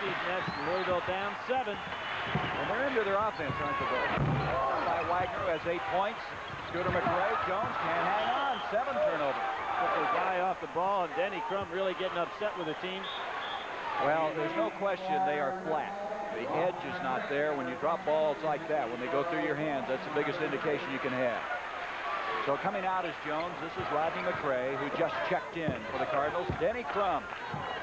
empty nets. Louisville down 7. And they're into their offense, aren't they? By Wagner, who has 8 points. Scooter McRae, Jones can't hang on. 7 turnovers. Took his eye off the ball, and Denny Crum really getting upset with the team. Well, there's no question they are flat. The edge is not there. When you drop balls like that, when they go through your hands, that's the biggest indication you can have. So coming out is Jones. This is Rodney McCray, who just checked in for the Cardinals. Denny Crum.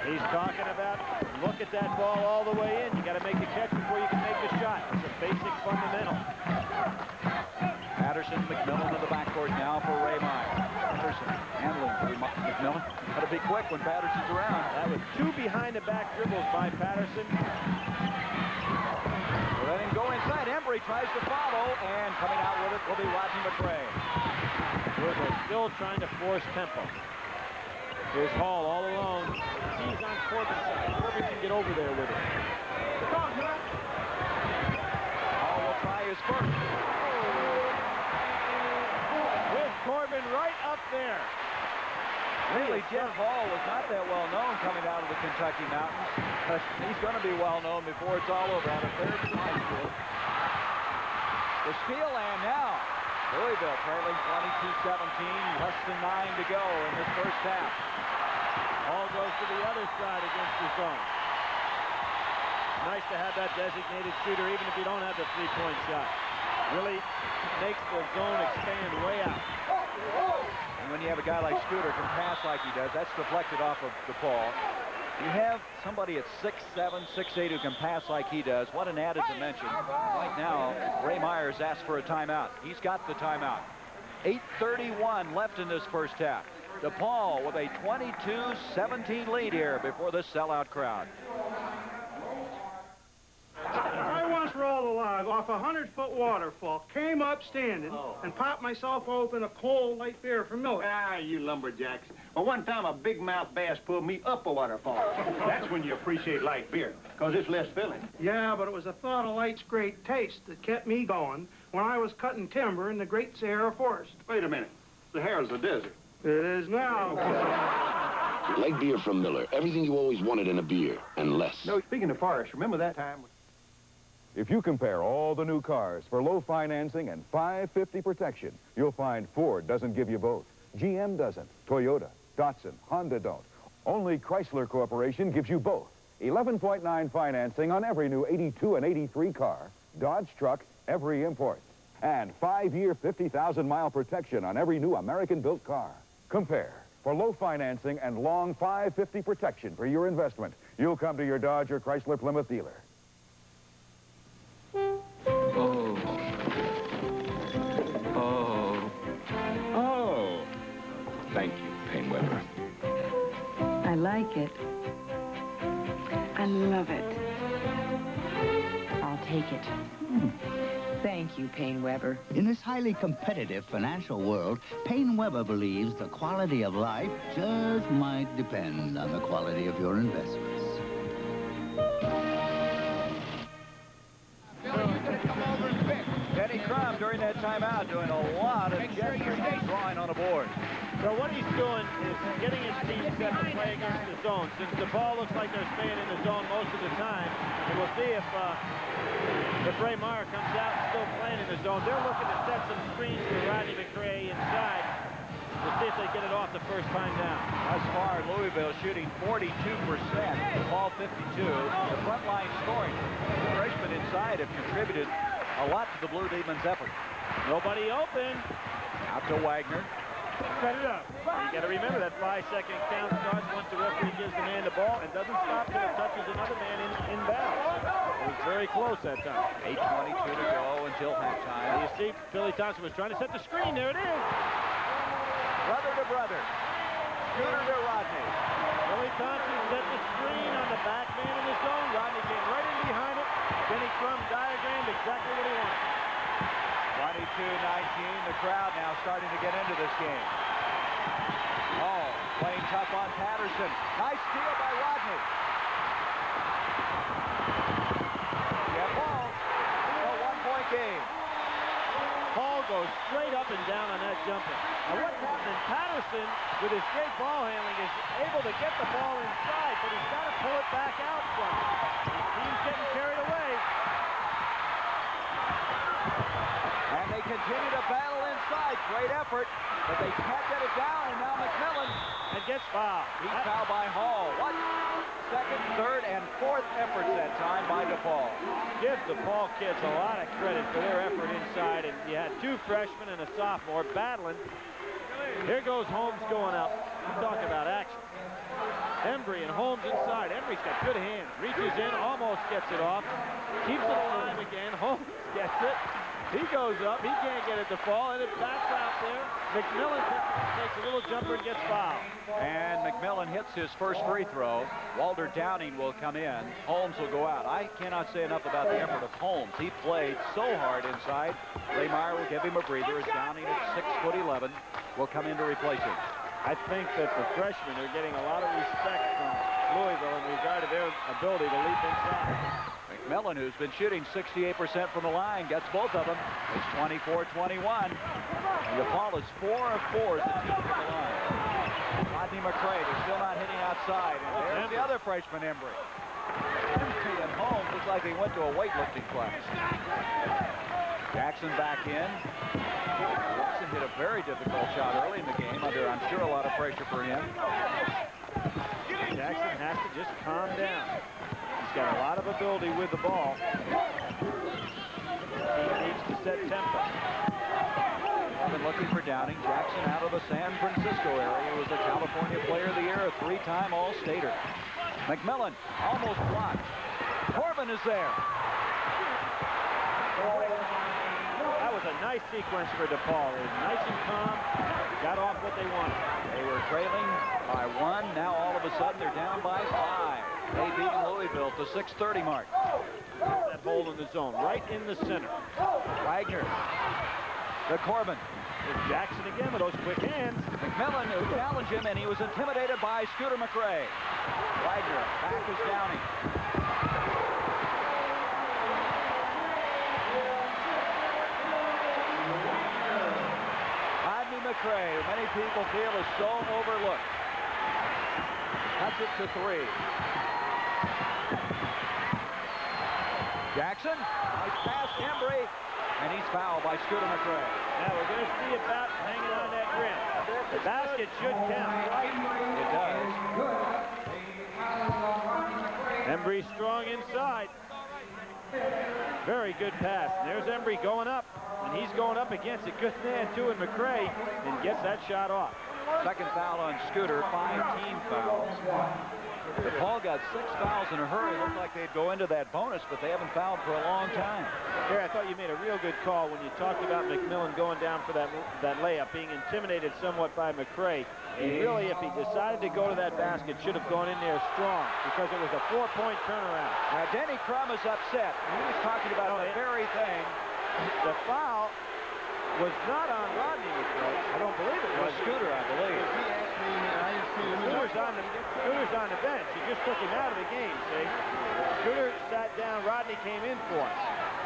He's talking about, look at that ball all the way in. You got to make the catch before you can make the shot. It's a basic fundamental. Patterson, McMillan to the backcourt now for Ray Meyer. Patterson handling McMillan. Got to be quick when Patterson's around. That was 2 behind-the-back dribbles by Patterson. We'll let him go inside. Embry tries to follow, and coming out with it will be Rodney McCray. Louisville still trying to force tempo. Here's Hall all alone. He's on Corbin's side. Corbin can get over there with it. Hall will try his first. With Corbin right up there. Really, Jeff Hall was not that well known coming out of the Kentucky Mountains. But he's going to be well known before it's all over out of third from high school. The steal, and now Louisville trailing 22-17, less than 9 to go in this first half. Hall goes to the other side against the zone. Nice to have that designated shooter, even if you don't have the three-point shot. Really makes the zone expand way out. And when you have a guy like Scooter can pass like he does, that's deflected off of DePaul. You have somebody at 6'7", 6'8" who can pass like he does. What an added dimension. Right now, Ray Myers asked for a timeout. He's got the timeout. 8:31 left in this first half. DePaul with a 22-17 lead here before this sellout crowd. I once rolled a log off a 100-foot waterfall, came up standing, and popped myself open a cold light beer for Miller. Ah, you lumberjacks. Well, one time a big-mouth bass pulled me up a waterfall. That's when you appreciate light beer, because it's less filling. Yeah, but it was the thought of light's great taste that kept me going when I was cutting timber in the Great Sahara Forest. Wait a minute. Sahara's the desert. It is now. Light beer from Miller. Everything you always wanted in a beer, and less. No, speaking of forest, remember that time? If you compare all the new cars for low financing and $550 protection, you'll find Ford doesn't give you both. GM doesn't. Toyota, Datsun, Honda don't. Only Chrysler Corporation gives you both. 11.9 financing on every new 82 and 83 car, Dodge truck, every import. And 5-year, 50,000-mile protection on every new American-built car. Compare. For low financing and long $550 protection for your investment, you'll come to your Dodge or Chrysler Plymouth dealer. Oh. Oh. Oh. Thank you, Payne Weber. I like it. I love it. I'll take it. Thank you, Payne Weber. In this highly competitive financial world, Payne Weber believes the quality of life just might depend on the quality of your investments. Denny Crum during that timeout doing a lot of gestures and drawing on the board. So what he's doing is getting his team set to play against the zone. Since DePaul looks like they're staying in the zone most of the time, and we'll see if Ray Meyer comes out and still playing in the zone. They're looking to set some screens for Rodney McCray inside. We'll see if they get it off the first time down. Thus far, Louisville shooting 42%. DePaul 52. The front line scoring. The freshmen inside have contributed a lot to the Blue Demons' effort. Nobody open. Out to Wagner. Set it up. You got to remember that 5-second count starts once the referee gives the man the ball and doesn't stop till it touches another man in bounds. It was very close that time. 8:22 to go until halftime. You see, Billy Thompson was trying to set the screen. There it is. Brother to brother. Scooter to Rodney. Billy Thompson set the screen on the back man in the zone. Rodney came right in behind it. Denny Crum diagrammed exactly what he wanted. 22-19, the crowd now starting to get into this game. Oh, playing tough on Patterson. Nice steal by Rodney. Yeah, ball. A 1-point game. Paul goes straight up and down on that jumper. Now what's happening? Patterson, with his great ball handling, is able to get the ball inside, but he's got to pull it back out from him. His team's getting carried away. And they continue to battle inside. Great effort, but they can't get it down, and now McMillan Gets fouled. He's fouled by Hall. What? Second, third, and fourth efforts that time by DePaul. Give DePaul kids a lot of credit for their effort inside, and you had 2 freshmen and a sophomore battling. Here goes Holmes going up. Talk about action. Embry and Holmes inside. Embry's got good hands. Reaches in, almost gets it off. Keeps it alive again. Holmes gets it. He goes up. He can't get it to fall, and it backs out there. McMillan takes a little jumper and gets fouled. And McMillan hits his first free throw. Walter Downing will come in. Holmes will go out. I cannot say enough about the effort of Holmes. He played so hard inside. Ray Meyer will give him a breather as Downing at 6'11" will come in to replace him. I think that the freshmen are getting a lot of respect from Louisville in regard to their ability to leap inside. McMillan, who's been shooting 68% from the line, gets both of them. It's 24-21. DePaul is 4 of 4 as the team from the line. Rodney McCray, they're still not hitting outside. And there's the other freshman, Embry. Embry and Holmes looks like they went to a weightlifting class. Jackson back in. Jackson hit a very difficult shot early in the game under, I'm sure, a lot of pressure for him. Jackson has to just calm down. He's got a lot of ability with the ball. He needs to set tempo. I've been looking for Downing. Jackson out of the San Francisco area. He was the California Player of the Year, a 3-time All-Stater. McMillan almost blocked. Corbin is there. That was a nice sequence for DePaul. It was nice and calm. Got off what they wanted. They were trailing by 1. Now all of a sudden they're down by 5. They beat Louisville to 6:30 mark. That hole in the zone, right in the center. Wagner to Corbin. There's Jackson again with those quick hands. McMillan who challenged him, and he was intimidated by Scooter McCray. Wagner back is Downing. Rodney McCray, who many people feel is so overlooked. Cuts it to 3. Jackson, nice pass, Embry, and he's fouled by Scooter McCray. Now we're going to see about hanging on that rim. The basket should count. It does. Embry strong inside. Very good pass. And there's Embry going up, and he's going up against a good man too in McCray, and gets that shot off. Second foul on Scooter, 5 team fouls. DePaul got 6 fouls in a hurry. Looked like they'd go into that bonus, but they haven't fouled for a long time. Here, I thought you made a real good call when you talked about McMillan going down for that layup, being intimidated somewhat by McCray. And really, if he decided to go to that basket, should have gone in there strong, because it was a 4-point turnaround. Now, Denny Crum is upset. He was talking about the very thing. The foul was not on Rodney McCray. I don't believe it was. Scooter, I believe. Scooter's on the bench. He just took him out of the game, see? Scooter sat down. Rodney came in for him.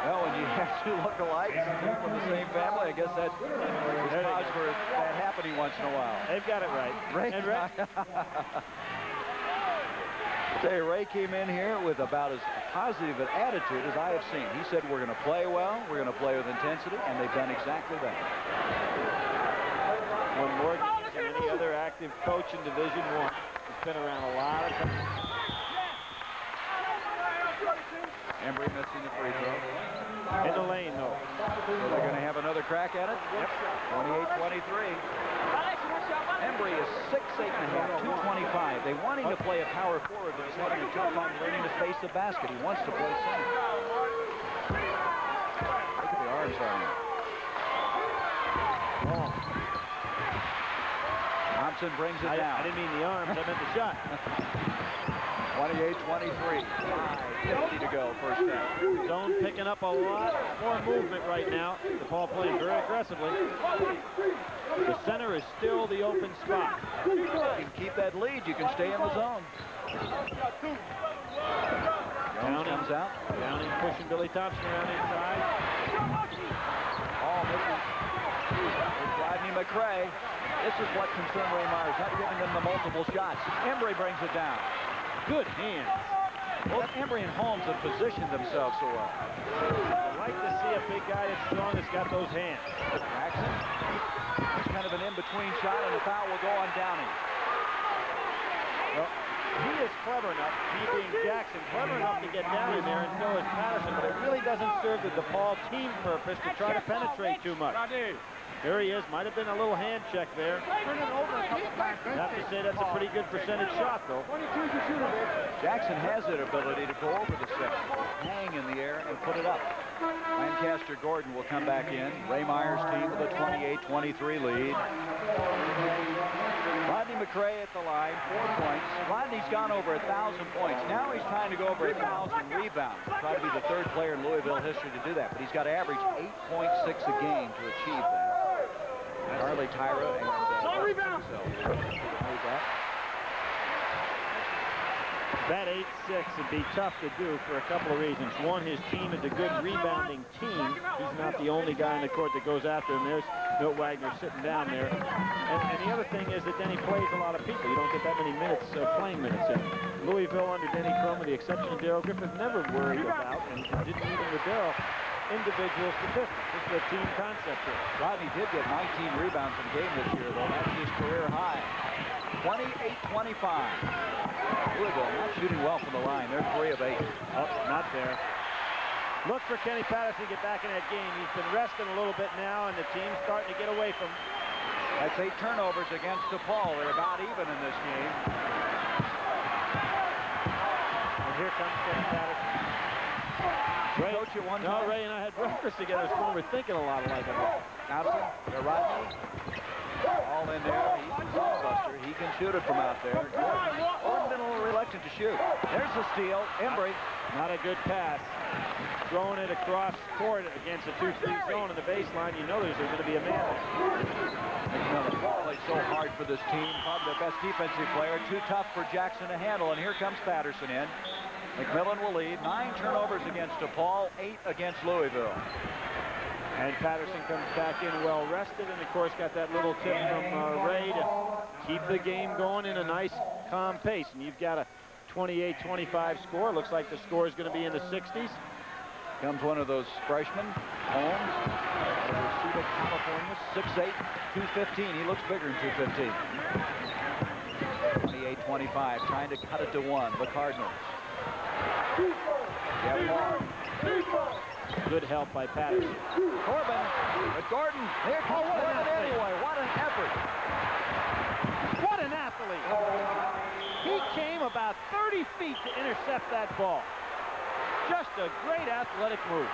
Well, when you have 2 lookalikes from the same family, I guess that's cause for that happening once in a while. They've got it right. Ray, Ray came in here with about as positive an attitude as I have seen. He said, we're going to play well, we're going to play with intensity, and they've done exactly that. One more than any other active coach in Division I. He's been around a lot of times. Embry missing the free throw. In the lane, though. So they're going to have another crack at it? Yep. 28-23. Embry is 6'8", 225. They want him to play a power forward, but he's having a tough time learning to face the basket. He wants to play center. Look at the arms on him. Oh. Thompson brings it down. I didn't mean the arms, I meant the shot. 28-23. 5:50 to go, first half. Zone picking up a lot more movement right now. DePaul playing very aggressively. The center is still the open spot. If you can keep that lead, you can stay in the zone. Jones comes out. Downing pushing Billy Thompson around inside. All misses. It's Rodney McCray. This is what concerned Ray Myers, not giving them the multiple shots. Embry brings it down. Good hands. Both Embry and Holmes have positioned themselves so well. I like to see a big guy that's strong that's got those hands. Jackson, it's kind of an in-between shot, and the foul will go on Downey. Well, he is clever enough, he being Jackson, clever enough to get down in there, and so is Patterson, but it really doesn't serve the DePaul team purpose to try to penetrate too much. There he is. Might have been a little hand check there. I have to say that's a pretty good percentage shot, though. Jackson has that ability to go over the six, hang in the air, and put it up. Lancaster Gordon will come back in. Ray Meyer's team with a 28-23 lead. Rodney McCray at the line, 4 points. Rodney's gone over 1,000 points. Now he's trying to go over 1,000 rebounds. Try to be the third player in Louisville history to do that, but he's got to average 8.6 a game to achieve that. Charlie Tyra and rebound. That 8-6 would be tough to do for a couple of reasons. One, his team is a good rebounding team. He's not the only guy in the court that goes after him. There's Milt Wagner sitting down there. And the other thing is that then he plays a lot of people. You don't get that many minutes, playing minutes in. Louisville under Denny Crum, with the exception of Darrell Griffith, never worried about, and didn't even with Darrell, individual statistics. This is a team concept here. Rodney did get 19 rebounds in the game this year, though. That's his career high. 28-25. Louisville not shooting well from the line. They're 3 of 8. Oh, not there. Look for Kenny Patterson to get back in that game. He's been resting a little bit now, and the team's starting to get away from him. That's 8 turnovers against DePaul. They're about even in this game. And here comes Kenny Patterson. Ray, Coach, you one no, Ray and I had breakfast together this morning. We're thinking a lot alike. Thompson, Rodney, all in there. He's a zone buster. He can shoot it from out there. Gordon been a little reluctant to shoot. There's the steal. Embry. Not a good pass. Throwing it across court against a 2-3 zone in the baseline. You know there's going to be a man there. Plays so hard for this team. Probably the best defensive player. Too tough for Jackson to handle. And here comes Patterson in. McMillan will lead. 9 turnovers against DePaul, 8 against Louisville. And Patterson comes back in well rested, and of course got that little tip from Ray to keep the game going in a nice calm pace. And you've got a 28-25 score. Looks like the score is going to be in the 60s. Comes one of those freshmen, Holmes, out of Reseda, California, 6'8", 215. He looks bigger than 215. 28-25, trying to cut it to 1. The Cardinals. Good help by Patterson. Corbin with Gordon. There comes Corbin anyway. What an effort. What an athlete. He came about 30 feet to intercept that ball. Just a great athletic move.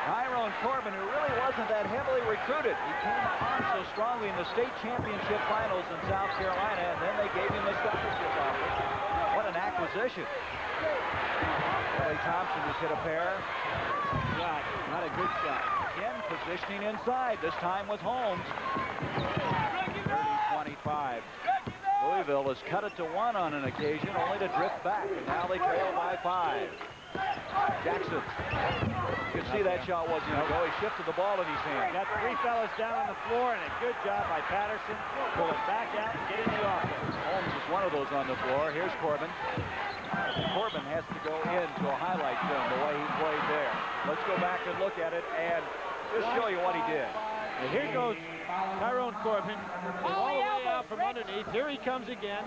Tyrone Corbin, who really wasn't that heavily recruited. He came on so strongly in the state championship finals in South Carolina, and then they gave him a scholarship offer. What an acquisition. Billy Thompson has hit a pair. Shot, not a good shot. Again, positioning inside. This time with Holmes. 30-25. Louisville has cut it to 1 on an occasion, only to drift back, and now they trail by 5. Jackson. You can see that shot wasn't going to go. He shifted the ball in his hand. Got 3 fellas down on the floor, and a good job by Patterson. Pull it back out and get in the offense. Holmes is one of those on the floor. Here's Corbin. Corbin has to go into a highlight film the way he played there. Let's go back and look at it and just show you what he did. And here goes Tyrone Corbin all the way out from underneath. Here he comes again.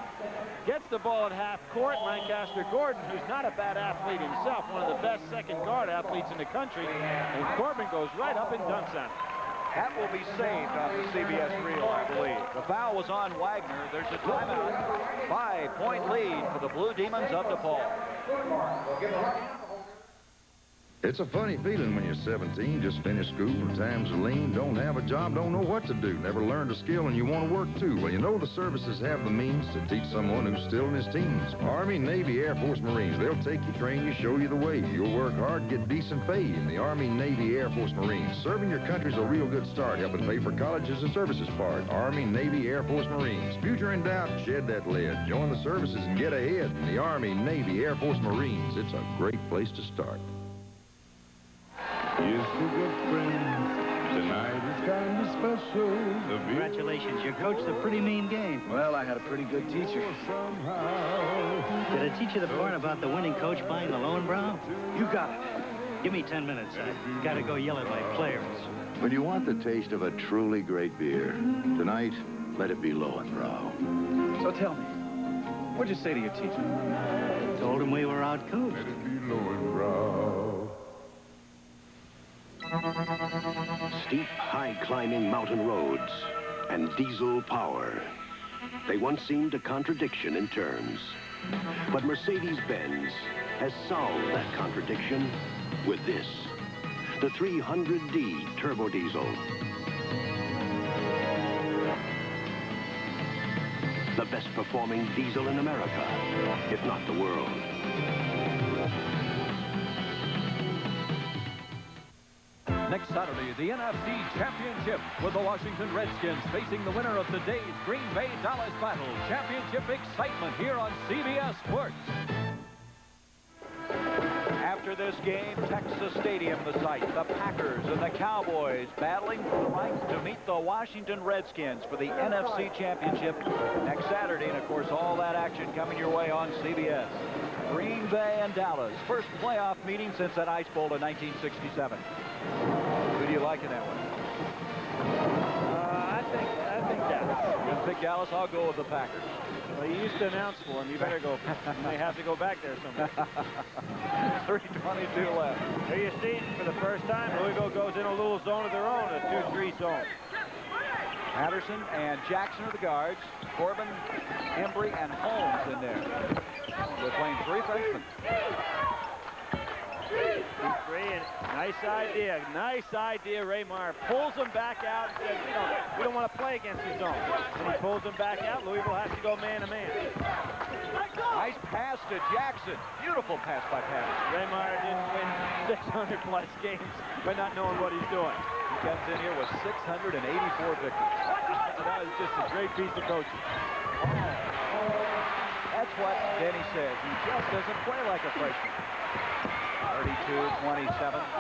Gets the ball at half court. Lancaster Gordon, who's not a bad athlete himself, one of the best second guard athletes in the country. And Corbin goes right up and dunks on it. That will be saved on the CBS reel, I believe. The foul was on Wagner. There's a timeout. 5-point lead for the Blue Demons of DePaul. It's a funny feeling when you're 17, just finished school, times are lean, don't have a job, don't know what to do, never learned a skill, and you want to work too. Well, you know the services have the means to teach someone who's still in his teens. Army, Navy, Air Force, Marines, they'll take you, train you, show you the way. You'll work hard, get decent pay in the Army, Navy, Air Force, Marines. Serving your country's a real good start, helping pay for colleges and services part. Army, Navy, Air Force, Marines. Future in doubt, shed that lead. Join the services and get ahead in the Army, Navy, Air Force, Marines. It's a great place to start. Here's to good friends Tonight is kind of special. Congratulations, you coached a pretty mean game. Well, I had a pretty good teacher. Did I teach you the part about the winning coach buying the Lowenbrow? You got it. Give me 10 minutes. I gotta go yell at my players. When you want the taste of a truly great beer, tonight, let it be Lowenbrow. So tell me, what'd you say to your teacher? Told him we were outcoached. Let it be Lowenbrow. Steep, high-climbing mountain roads and diesel power. They once seemed a contradiction in terms. But Mercedes-Benz has solved that contradiction with this, the 300D turbo diesel. The best performing diesel in America, if not the world. Next Saturday, the NFC Championship with the Washington Redskins facing the winner of today's Green Bay-Dallas battle. Championship excitement here on CBS Sports. After this game, Texas Stadium, the site, the Packers and the Cowboys battling for the right to meet the Washington Redskins for the NFC Championship next Saturday. And, of course, all that action coming your way on CBS. Green Bay and Dallas, first playoff meeting since that Ice Bowl in 1967. Who do you like in that one? I think Dallas. You're going to pick Dallas? I'll go with the Packers. Well, you used to announce for him. You better go. You may have to go back there somewhere. 3:22 left. Here you see, for the first time, Louisville goes in a little zone of their own, a 2-3 zone. Patterson and Jackson are the guards. Corbin, Embry, and Holmes in there. They're playing three freshmen. 2-3, and nice idea. Nice idea. Raymar pulls them back out and says, we don't want to play against the zone. And he pulls them back out. Louisville has to go man-to-man. Nice pass to Jackson. Beautiful pass by Patterson. Raymar didn't win 600-plus games by not knowing what he's doing. He comes in here with 684 victories. That was just a great piece of coaching. That's what Denny says. He just doesn't play like a freshman. 32-27,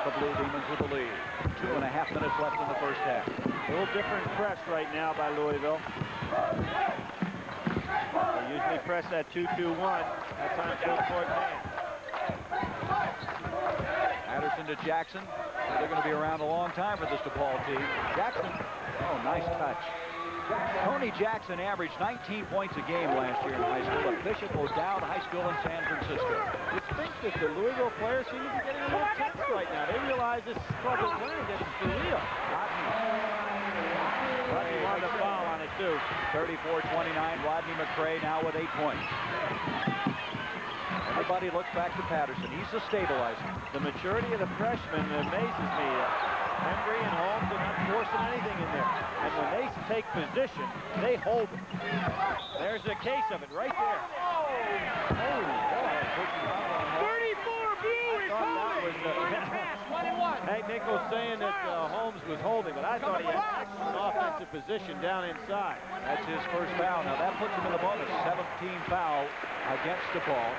the Blue Demons with the lead. 2.5 minutes left in the first half. A little different press right now by Louisville. They usually press that 2-2-1. That time full court man. Patterson to Jackson. They're going to be around a long time for this DePaul team. Jackson, oh, nice touch. Tony Jackson averaged 19 points a game last year in high school at Bishop O'Dowd High School in San Francisco. You think that the Louisville players seem to be getting a little tense right now. They realize this club is winning. This is for real. Rodney wanted a foul on it, too. 34-29, Rodney McCray now with 8 points. Everybody looks back to Patterson. He's the stabilizer. The maturity of the freshmen amazes me. Embry and Holmes are not forcing anything in there. And when they take position, they hold it. There's a case of it right there. Holy boy. 34 Blue is holding. Hank Nichols saying that Holmes was holding, but I thought he had excellent offensive position down inside. That's his first foul. Now that puts him in the bonus. 17 foul against DePaul.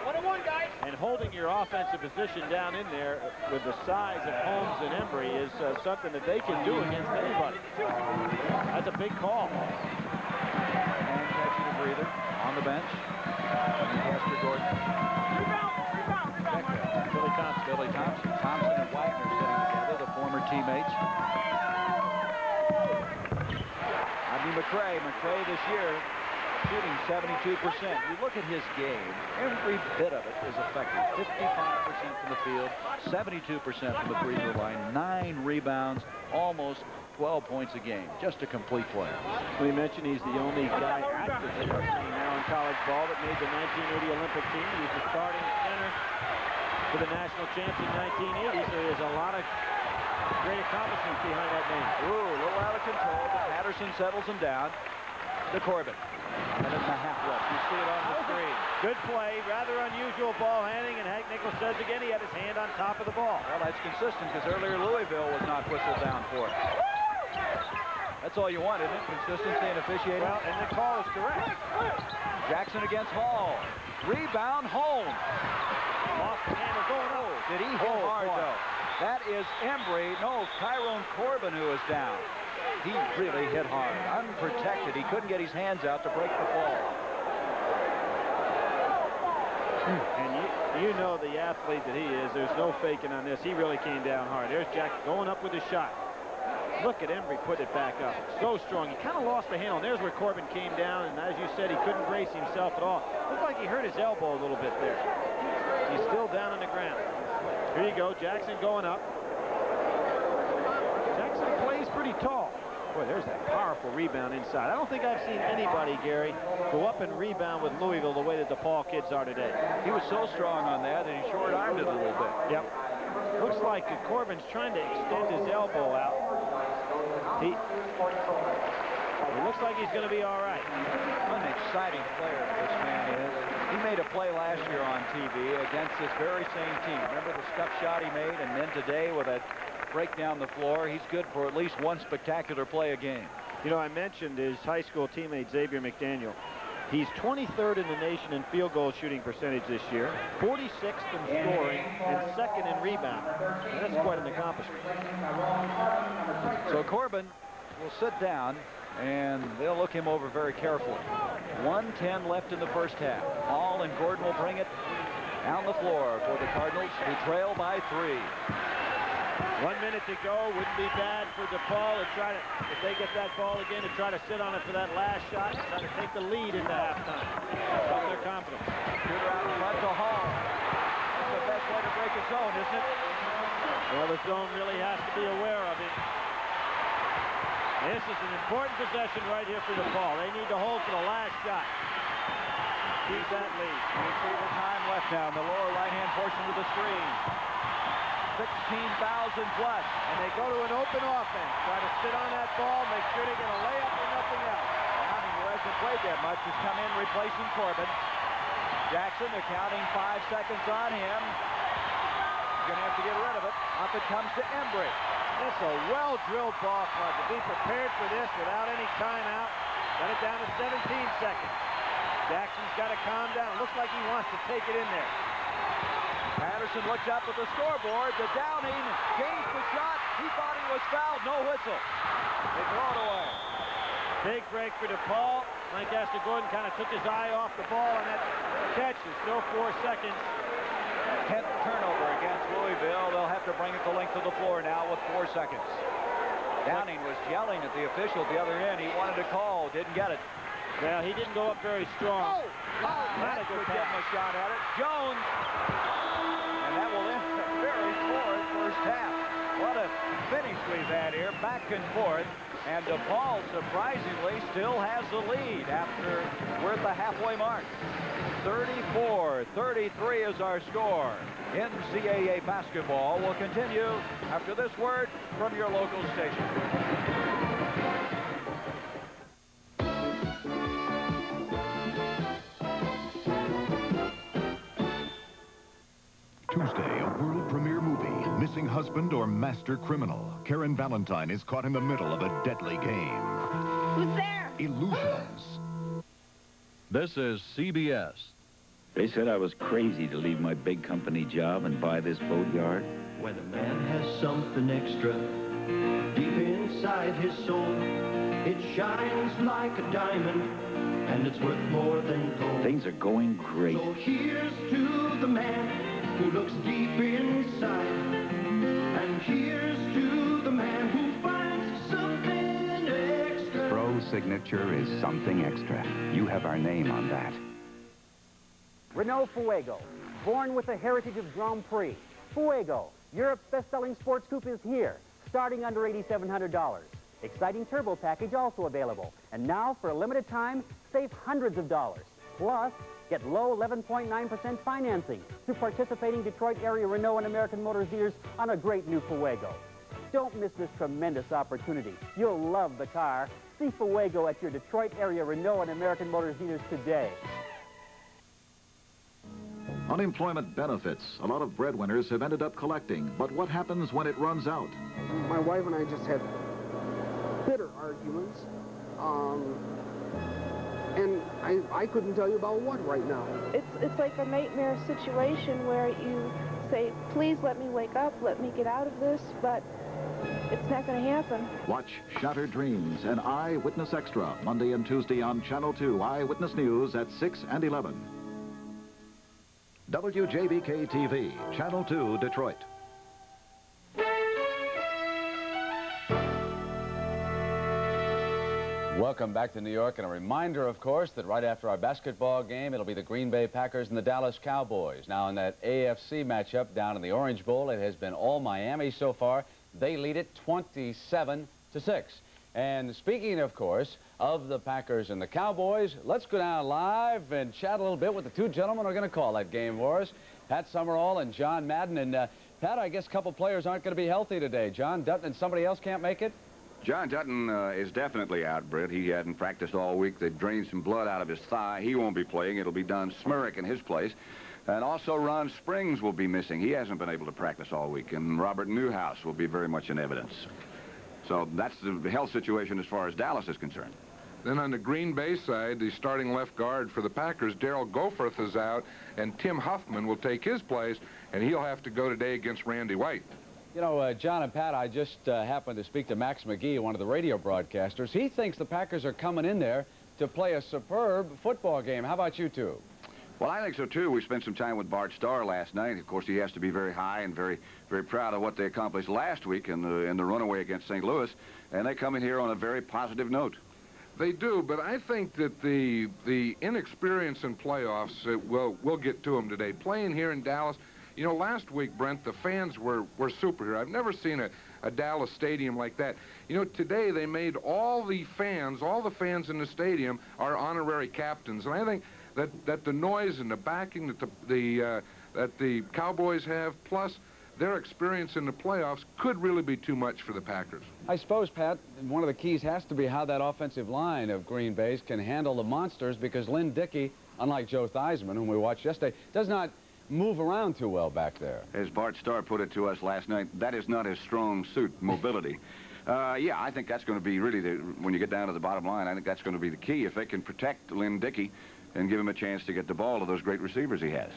1-1, guys. And holding your offensive position down in there with the size of Holmes and Embry is something that they can do against anybody. That's a big call. And catching a breather on the bench. Casper Gordon. Billy Thompson. Thompson and Wagner sitting together, the former teammates. Rodney McCray. McCray this year shooting 72%. You look at his game, every bit of it is effective. 55% from the field, 72% from the free throw line, 9 rebounds, almost 12 points a game. Just a complete player. We mentioned he's the only guy actively playing now in college ball that made the 1980 Olympic team. He was the starting center for the national champs in 1980, so he has a lot of great accomplishments behind that name. Ooh, a little out of control, but Patterson settles him down to Corbin. And it's a half left. You see it on the screen. Good play, rather unusual ball handling, and Hank Nichols says again he had his hand on top of the ball. Well, that's consistent because earlier Louisville was not whistled down for it. That's all you want, isn't it? Consistency and officiating. Well, and the call is correct. Jackson against Hall. Rebound, Holmes. Off the handle, going over. Did he hit hard, though? That is Embry. No, Tyrone Corbin who is down. He really hit hard. Unprotected. He couldn't get his hands out to break the fall. And you know the athlete that he is. There's no faking on this. He really came down hard. There's Jack going up with a shot. Look at Embry put it back up. So strong. He kind of lost the handle. And there's where Corbin came down. And as you said, he couldn't brace himself at all. Looked like he hurt his elbow a little bit there. He's still down on the ground. Here you go. Jackson going up. Jackson plays pretty tall. Boy, there's that powerful rebound inside. I don't think I've seen anybody, Gary, go up and rebound with Louisville the way that DePaul kids are today. He was so strong on that, and he short-armed it a little bit. Yep. Looks like Corbin's trying to extend his elbow out. He looks like he's going to be all right. What an exciting player this man is. He made a play last year on TV against this very same team. Remember the step shot he made? And then today with a break down the floor, he's good for at least one spectacular play a game. You know, I mentioned his high school teammate Xavier McDaniel. He's 23rd in the nation in field goal shooting percentage this year, 46th in scoring, and 2nd in rebound. That's quite an accomplishment. So Corbin will sit down, and they'll look him over very carefully. 1:10 left in the first half. Hall and Gordon will bring it down the floor for the Cardinals, who trail by 3. 1 minute to go. Wouldn't be bad for DePaul to try to, if they get that ball again, to try to sit on it for that last shot and try to take the lead into halftime. Help their confidence. Shooter out in front to Hall. That's the best way to break a zone, isn't it? Well, the zone really has to be aware of it. This is an important possession right here for DePaul. They need to hold for the last shot. Keep that lead. You see the time left now in the lower right-hand portion of the screen. 16,000 plus. And they go to an open offense. Try to sit on that ball, make sure they get a layup or nothing else. Browning, who hasn't played that much, has come in replacing Corbin. Jackson, they're counting 5 seconds on him. He's going to have to get rid of it. Up it comes to Embry. It's a well-drilled ball club to be prepared for this without any timeout. Got it down to 17 seconds. Jackson's got to calm down. Looks like he wants to take it in there. Patterson looks up at the scoreboard. The Downing gains the shot. He thought he was fouled. No whistle. They throw it away. Big break for DePaul. Lancaster Gordon kind of took his eye off the ball on that catch. There's still 4 seconds. 10th turnover against Louisville. They'll have to bring it the length of the floor now with 4 seconds. Downing was yelling at the official at the other end. He wanted to call. Didn't get it. Well, he didn't go up very strong. Not a good getting a shot at it. Jones. And that will end a very forward first half. What a finish we've had here. Back and forth. And DePaul, surprisingly, still has the lead after we're at the halfway mark. 34-33 is our score. NCAA basketball will continue after this word from your local station. Tuesday, a world premiere movie, Missing Husband or Master Criminal. Karen Valentine is caught in the middle of a deadly game. Who's there? Illusions. This is CBS. They said I was crazy to leave my big company job and buy this boatyard. When a man has something extra deep inside his soul, it shines like a diamond, and it's worth more than gold. Things are going great. So here's to the man who looks deep inside, and here's to the man who finds something extra. Pro's signature is something extra. You have our name on that. Renault Fuego, born with the heritage of Grand Prix. Fuego, Europe's best-selling sports coupe, is here, starting under $8,700. Exciting turbo package also available. And now, for a limited time, save hundreds of dollars. Plus, get low 11.9% financing through participating Detroit area Renault and American Motors dealers on a great new Fuego. Don't miss this tremendous opportunity. You'll love the car. See Fuego at your Detroit area Renault and American Motors dealers today. Unemployment benefits. A lot of breadwinners have ended up collecting, but what happens when it runs out? My wife and I just had bitter arguments, and I couldn't tell you about what right now. It's like a nightmare situation where you say, please let me wake up, let me get out of this, but it's not going to happen. Watch Shattered Dreams, an Eyewitness Extra, Monday and Tuesday on Channel 2 Eyewitness News at 6 and 11. WJBK-TV, Channel 2, Detroit. Welcome back to New York, and a reminder, of course, that right after our basketball game, it'll be the Green Bay Packers and the Dallas Cowboys. Now, in that AFC matchup down in the Orange Bowl, it has been all Miami so far. They lead it 27-6. And speaking, of course, of the Packers and the Cowboys, let's go down live and chat a little bit with the two gentlemen who are going to call that game for us, Pat Summerall and John Madden. And, Pat, I guess a couple players aren't going to be healthy today. John Dutton and somebody else can't make it? John Dutton is definitely out, Britt. He hadn't practiced all week. They drained some blood out of his thigh. He won't be playing. It'll be Don Smurek in his place. And also Ron Springs will be missing. He hasn't been able to practice all week. And Robert Newhouse will be very much in evidence. So that's the health situation as far as Dallas is concerned. Then on the Green Bay side, the starting left guard for the Packers, Darryl Goforth, is out, and Tim Huffman will take his place, and he'll have to go today against Randy White. You know, John and Pat, I just happened to speak to Max McGee, one of the radio broadcasters. He thinks the Packers are coming in there to play a superb football game. How about you two? Well, I think so, too. We spent some time with Bart Starr last night. Of course, he has to be very high and very, very proud of what they accomplished last week in the runaway against St. Louis. And they come in here on a very positive note. They do, but I think that the inexperience in playoffs, we'll get to them today. Playing here in Dallas, you know, last week, Brent, the fans were super here. I've never seen a Dallas stadium like that. You know, today they made all the fans in the stadium are honorary captains. And I think that the noise and the backing that the Cowboys have, plus their experience in the playoffs, could really be too much for the Packers. I suppose, Pat, one of the keys has to be how that offensive line of Green Bay's can handle the monsters, because Lynn Dickey, unlike Joe Theismann, whom we watched yesterday, does not move around too well back there. As Bart Starr put it to us last night, that is not his strong suit, mobility. Yeah, I think that's going to be really, when you get down to the bottom line, I think that's going to be the key. If they can protect Lynn Dickey and give him a chance to get the ball to those great receivers he has.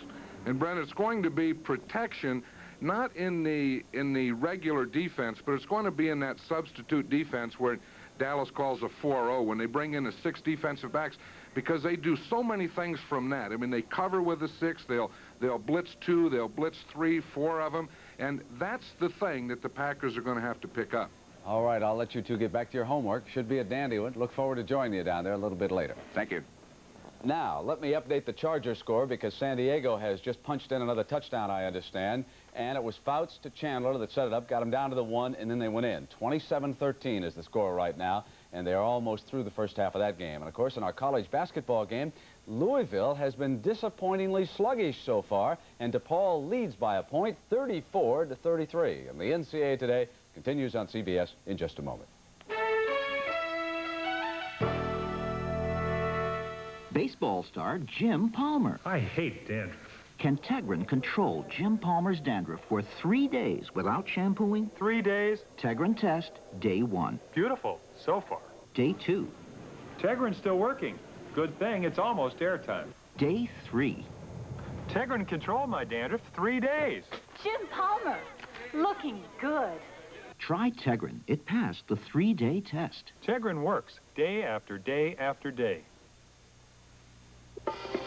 And, Brent, it's going to be protection, not in the regular defense, but it's going to be in that substitute defense where Dallas calls a 4-0, when they bring in the 6 defensive backs, because they do so many things from that. I mean, they cover with the 6, they'll blitz 2, they'll blitz 3, 4 of them, and that's the thing that the Packers are going to have to pick up. All right, I'll let you two get back to your homework. Should be a dandy one. Look forward to joining you down there a little bit later. Thank you. Now, let me update the Charger score, because San Diego has just punched in another touchdown, I understand. And it was Fouts to Chandler that set it up, got him down to the 1, and then they went in. 27-13 is the score right now, and they're almost through the first half of that game. And, of course, in our college basketball game, Louisville has been disappointingly sluggish so far, and DePaul leads by a point, 34-33. And the NCAA Today continues on CBS in just a moment. Baseball star Jim Palmer. I hate dandruff. Can Tegrin control Jim Palmer's dandruff for 3 days without shampooing? 3 days? Tegrin test, day 1. Beautiful, so far. Day 2. Tegrin's still working. Good thing, it's almost airtime. Day 3. Tegrin controlled my dandruff 3 days. Jim Palmer, looking good. Try Tegrin. It passed the 3-day test. Tegrin works day after day after day.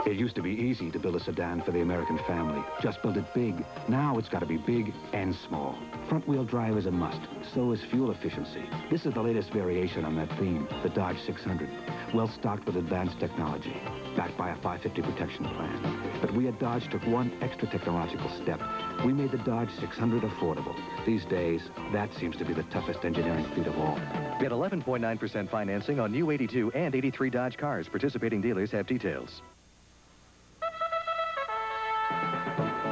It used to be easy to build a sedan for the American family. Just build it big. Now it's got to be big and small. Front-wheel drive is a must. So is fuel efficiency. This is the latest variation on that theme, the Dodge 600. Well stocked with advanced technology, backed by a 550 protection plan. But we at Dodge took one extra technological step. We made the Dodge 600 affordable. These days, that seems to be the toughest engineering feat of all. Get 11.9% financing on new 82 and 83 Dodge cars. Participating dealers have details.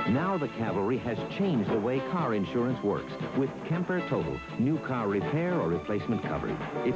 Now the Cavalry has changed the way car insurance works with Kemper Total, new car repair or replacement coverage. If